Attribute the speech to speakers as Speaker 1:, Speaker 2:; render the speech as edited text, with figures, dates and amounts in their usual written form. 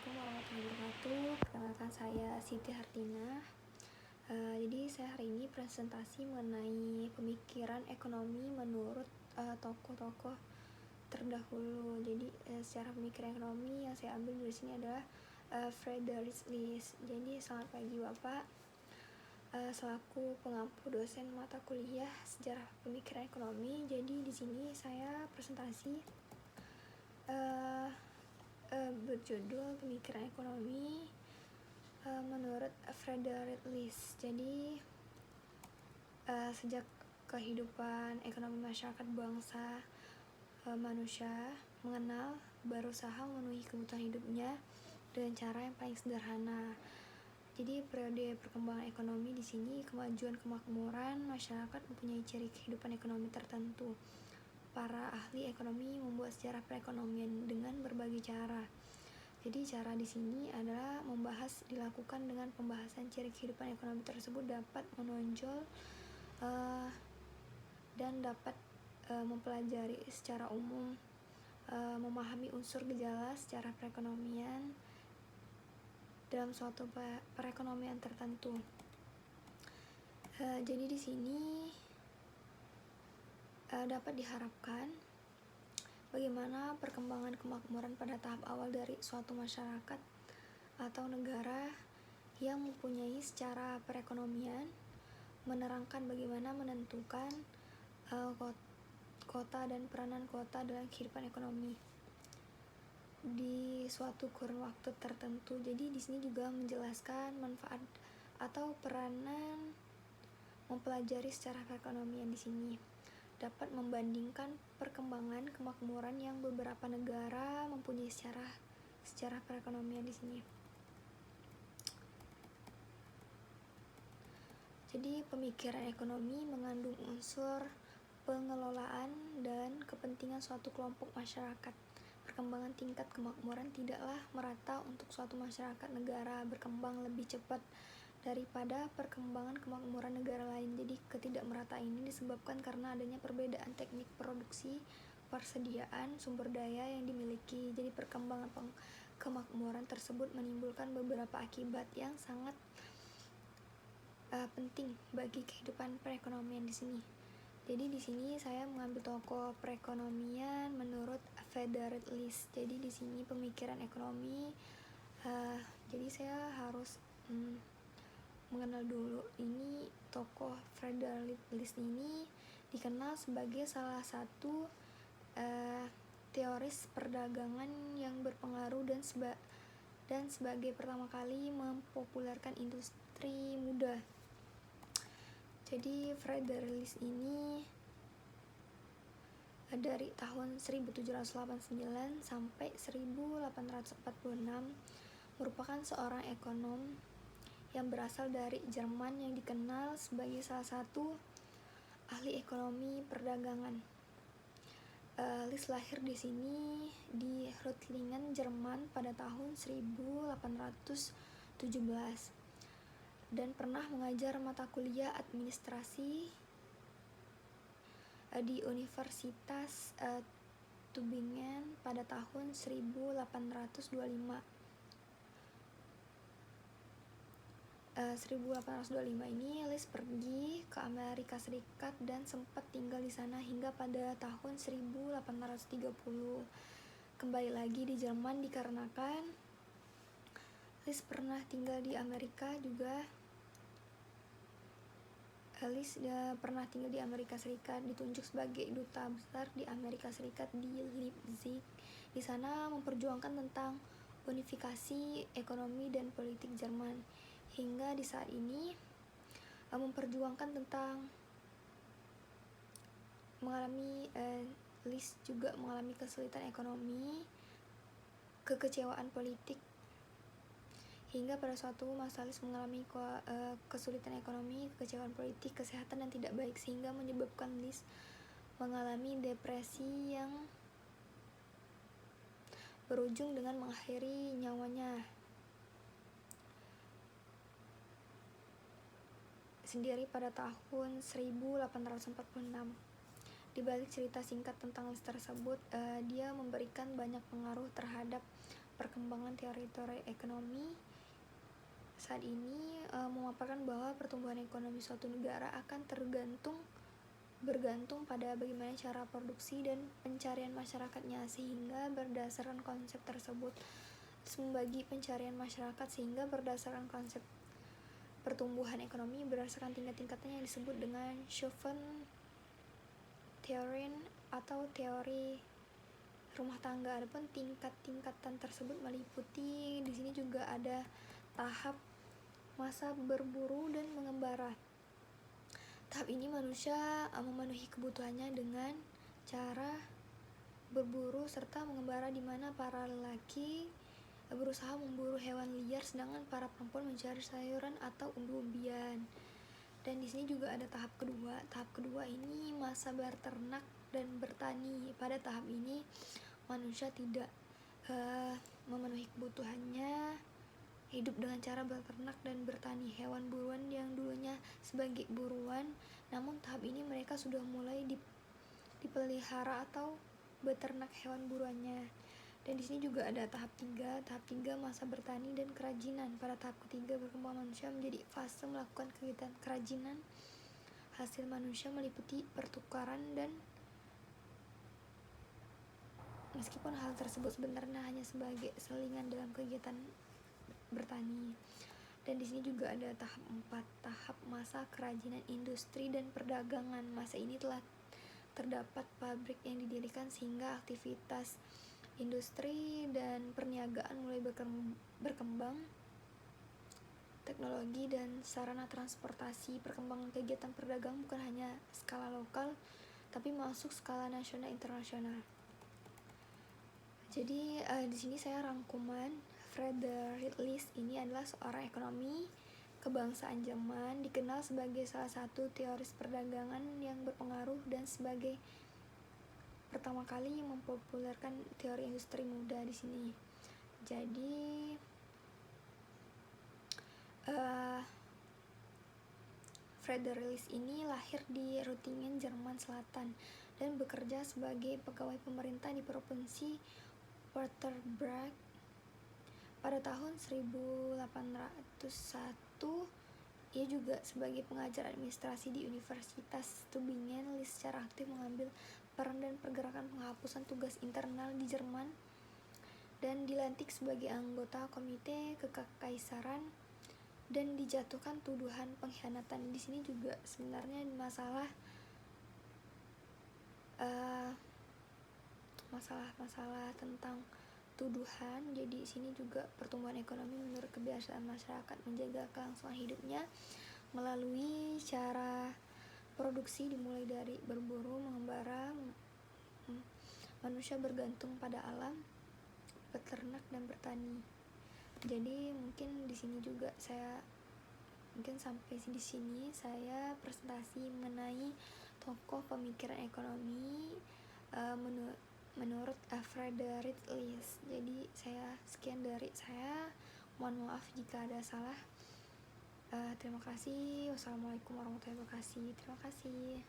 Speaker 1: Assalamualaikum warahmatullahi wabarakatuh. Perkenalkan, saya Siti Hartina. Jadi saya hari ini presentasi mengenai pemikiran ekonomi menurut tokoh-tokoh terdahulu. Jadi secara pemikiran ekonomi yang saya ambil dari sini adalah Friedrich List. Jadi selamat pagi Bapak. Selaku pengampu dosen mata kuliah sejarah pemikiran ekonomi. Jadi di sini saya presentasi berjudul pemikiran ekonomi menurut Friedrich List. Jadi sejak kehidupan ekonomi masyarakat bangsa manusia mengenal berusaha memenuhi kebutuhan hidupnya dengan cara yang paling sederhana. Jadi periode perkembangan ekonomi di sini kemajuan kemakmuran masyarakat mempunyai ciri kehidupan ekonomi tertentu. Para ahli ekonomi membuat sejarah perekonomian dengan berbagai cara. Jadi cara di sini adalah dilakukan dengan pembahasan ciri kehidupan ekonomi tersebut dapat menonjol dan dapat mempelajari secara umum, memahami unsur gejala secara perekonomian dalam suatu perekonomian tertentu. Jadi di sini dapat diharapkan bagaimana perkembangan kemakmuran pada tahap awal dari suatu masyarakat atau negara yang mempunyai secara perekonomian, menerangkan bagaimana menentukan kota dan peranan kota dalam kehidupan ekonomi di suatu kurun waktu tertentu. Jadi di sini juga menjelaskan manfaat atau peranan mempelajari secara perekonomian di sini. Dapat membandingkan perkembangan kemakmuran yang beberapa negara mempunyai secara perekonomian di sini. Jadi pemikiran ekonomi mengandung unsur pengelolaan dan kepentingan suatu kelompok masyarakat. Perkembangan tingkat kemakmuran tidaklah merata untuk suatu masyarakat negara berkembang lebih cepat daripada perkembangan kemakmuran negara lain. Jadi ketidakmerataan ini disebabkan karena adanya perbedaan teknik produksi, persediaan sumber daya yang dimiliki. Jadi perkembangan kemakmuran tersebut menimbulkan beberapa akibat yang sangat penting bagi kehidupan perekonomian di sini. Jadi di sini saya mengambil tokoh perekonomian menurut Friedrich List. Jadi di sini pemikiran ekonomi. Jadi saya harus mengenal dulu ini tokoh Friedrich List ini dikenal sebagai salah satu teoris perdagangan yang berpengaruh dan sebagai pertama kali mempopulerkan industri muda. Jadi Friedrich List ini dari tahun 1789 sampai 1846 merupakan seorang ekonom yang berasal dari Jerman yang dikenal sebagai salah satu ahli ekonomi perdagangan. List lahir di sini di Reutlingen, Jerman pada tahun 1817 dan pernah mengajar mata kuliah administrasi di Universitas Tübingen pada tahun 1825. 1825 ini List pergi ke Amerika Serikat dan sempat tinggal di sana hingga pada tahun 1830. Kembali lagi di Jerman dikarenakan List pernah tinggal di Amerika juga. List pernah tinggal di Amerika Serikat, ditunjuk sebagai duta besar di Amerika Serikat di Leipzig. Di sana memperjuangkan tentang unifikasi ekonomi dan politik Jerman. Hingga di saat ini memperjuangkan tentang List juga mengalami kesulitan ekonomi, kekecewaan politik, hingga pada suatu masa List mengalami kesulitan ekonomi, kekecewaan politik, kesehatan dan tidak baik, sehingga menyebabkan List mengalami depresi yang berujung dengan mengakhiri nyawanya sendiri pada tahun 1846. Di balik cerita singkat tentang List tersebut, dia memberikan banyak pengaruh terhadap perkembangan teori-teori ekonomi saat ini memaparkan bahwa pertumbuhan ekonomi suatu negara akan bergantung pada bagaimana cara produksi dan pencarian masyarakatnya, sehingga berdasarkan konsep tersebut membagi pencarian masyarakat, sehingga berdasarkan konsep pertumbuhan ekonomi berdasarkan tingkat-tingkatnya yang disebut dengan Schopen Theory atau teori rumah tangga. Adapun tingkat-tingkatan tersebut meliputi di sini juga ada tahap masa berburu dan mengembara. Tahap ini manusia memenuhi kebutuhannya dengan cara berburu serta mengembara, di mana para lelaki berusaha memburu hewan liar sedangkan para perempuan mencari sayuran atau umbi-umbian. Dan di sini juga ada tahap kedua. Tahap kedua ini masa berternak dan bertani. Pada tahap ini manusia tidak memenuhi kebutuhannya hidup dengan cara berternak dan bertani hewan buruan yang dulunya sebagai buruan, namun tahap ini mereka sudah mulai dipelihara atau beternak hewan buruannya. Dan di sini juga ada tahap 3 masa bertani dan kerajinan. Pada tahap ketiga berkembang manusia menjadi fase melakukan kegiatan kerajinan. Hasil manusia meliputi pertukaran, dan meskipun hal tersebut sebenarnya hanya sebagai selingan dalam kegiatan bertani. Dan di sini juga ada tahap 4, tahap masa kerajinan industri dan perdagangan. Masa ini telah terdapat pabrik yang didirikan sehingga aktivitas industri dan perniagaan mulai berkembang. Teknologi dan sarana transportasi, perkembangan kegiatan perdagangan bukan hanya skala lokal tapi masuk skala nasional internasional. Jadi di sini saya rangkuman. Friedrich List ini adalah seorang ekonomi kebangsaan Jerman, dikenal sebagai salah satu teoris perdagangan yang berpengaruh dan sebagai pertama kali mempopulerkan teori industri muda di sini. Jadi Friedrich List ini lahir di Rutingen, Jerman Selatan, dan bekerja sebagai pegawai pemerintah di provinsi Württemberg. Pada tahun 1801, ia juga sebagai pengajar administrasi di Universitas Tübingen. List secara aktif mengambil peran dan pergerakan penghapusan tugas internal di Jerman dan dilantik sebagai anggota komite kekaisaran dan dijatuhkan tuduhan pengkhianatan. Di sini juga sebenarnya masalah tentang tuduhan. Jadi sini juga pertumbuhan ekonomi menurut kebiasaan masyarakat menjaga kelangsungan hidupnya melalui cara produksi dimulai dari berburu, mengembara, manusia bergantung pada alam, beternak dan bertani. Jadi mungkin di sini juga sampai di sini saya presentasi mengenai tokoh pemikiran ekonomi menurut Friedrich List. Jadi sekian dari saya. Mohon maaf jika ada salah. Terima kasih. Wassalamualaikum warahmatullahi wabarakatuh. Terima kasih.